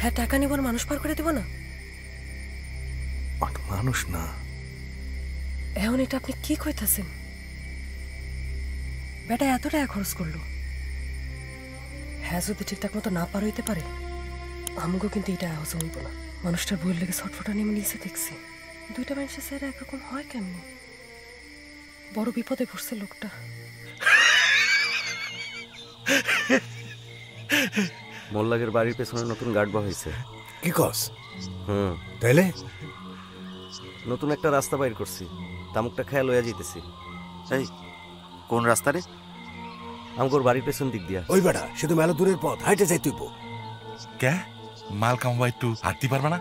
হ্যাঁ টাকা নিব মানুষ পার করে দিব না। মানুষ না এখন এটা আপনি কি কইতাছেন? বেটা এত টাকা খরচ করলো, হ্যাঁ যদি ঠিকঠাক মতো না পার হইতে পারে আমাকেও কিন্তু এটা হজম হইব না। মানুষটার বইয়ের লেগে ছটফটা নেমে নিচে দেখছি, দুইটা মানুষের চেহারা একরকম হয় কেমনি? বড় বিপদে পড়ছে লোকটা। মোল্লাগের বাড়ির পেছনে নতুন গার্ড হয়েছে। কি কস? তাইলে নতুন একটা রাস্তা বাইর করছি, তামুকটা খেয়াল হইয়া যেতেছি। এই কোন রাস্তা রে? আমগোর বাড়ির পেছন দিক দিয়া। ওই বেটা সে তো মেলা দূরের পথ, হাইটে যাই তুইব। কে মাল কামবা একটু হাঁটতে পারবে না?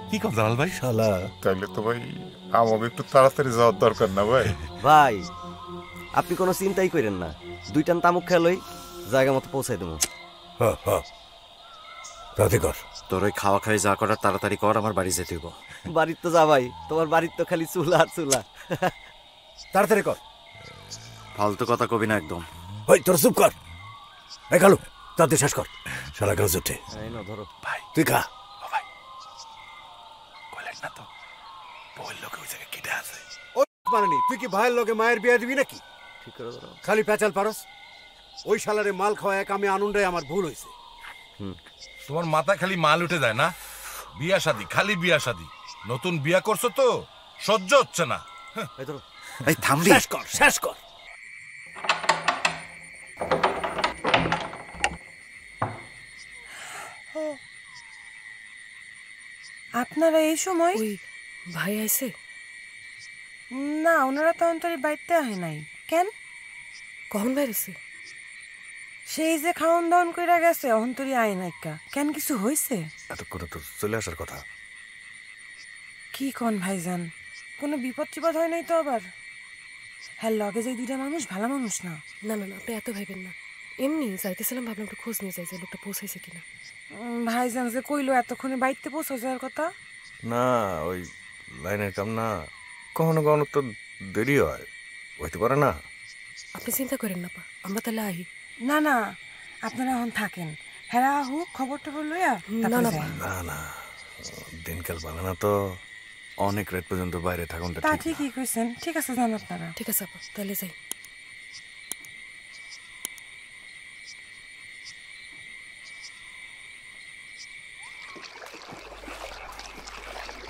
কি কর জালাল ভাই? শালা তাইলে তো ভাই আমাকে একটু তাড়াতাড়ি যাওয়ার দরকার না ভাই? ভাই আপনি কোনো চিন্তাই করেন না, দুইটান তামুক খেয়াল হই জায়গা মতো পৌঁছাই দেবো। রাতে কর। তোর ওই খাওয়া খাই যা করার তাড়াতাড়ি কর, আমার বাড়ি যেতে হইব। বাড়ির তো যা ভাই, তোমার বাড়ির তো খালি চুলা আর চুলা। তাড়াতাড়ি কর। ফালতু কথা কবি না একদম। ওই তোর চুপ কর। এই কালু তাতে শেষ কর, শালা গাছ উঠে। ধরো ভাই তুই খা। ও ভাই কইলেন না তো বউয়ের লোকে ওই জায়গায় কেটে আছে। ওই মানেনি তুই কি ভাইয়ের লগে মায়ের বিয়ে দিবি নাকি? ঠিক করে ধরো। খালি পেঁচাল পারস। ওই শালারে মাল খাওয়া এক আমি আনন্দায় আমার ভুল হয়েছে। তোমার মাথায় খালি মাল উঠে যায় না? বিয়া শাদি, খালি বিয়া শাদি। নতুন বিয়া করছো তো সহ্য হচ্ছে না। এই ধরো। এই থামবি? শেষ কর, শেষ কর। আপনারা এই সময়? ওই ভাই আইছে না, ওনারা তো অন্তরে বাইতে আহে নাই। কেন? কখন বাইরেছে? সেই যে খাওন দাওন কইরা গেছে অন্তরি আয় নাইকা। কেন কিছু হইছে? এতক্ষণে তো চলে আসার কথা। কি কন ভাইজান, কোনো বিপদ টিপদ হয় নাই তো আবার? হ্যাঁ লগে যে দুইটা মানুষ ভালো মানুষ না। না না না, আপনি এত ভাইবেন না, এমনি যাইতেছিলাম, ভাবলাম একটু খোঁজ নিয়ে যাই যে লোকটা পৌঁছাইছে কিনা। ভাইজান যে কইলো এতক্ষণে বাইতে পৌঁছা যাওয়ার কথা। না ওই লাইনের কাম না, কখনো কখনো তো দেরি হয়, হইতে পারে না। আপনি চিন্তা করেন না পা, আমরা তাহলে আহি। না না, আপনারা এখন থাকেন, হেরা হোক খবর টবর লইয়া। না না না না, দিনকাল ভালো না তো, অনেক রাত পর্যন্ত বাইরে থাকুনটা তা ঠিক না। ঠিকই কইছেন। ঠিক আছে যান আপনারা। ঠিক আছে আপা, তাহলে যাই।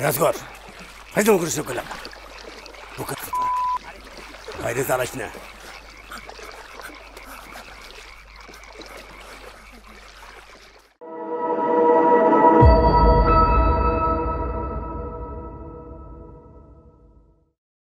রাজগর ফাইজল করিস না, কইলাম বাইরে চালাইস না।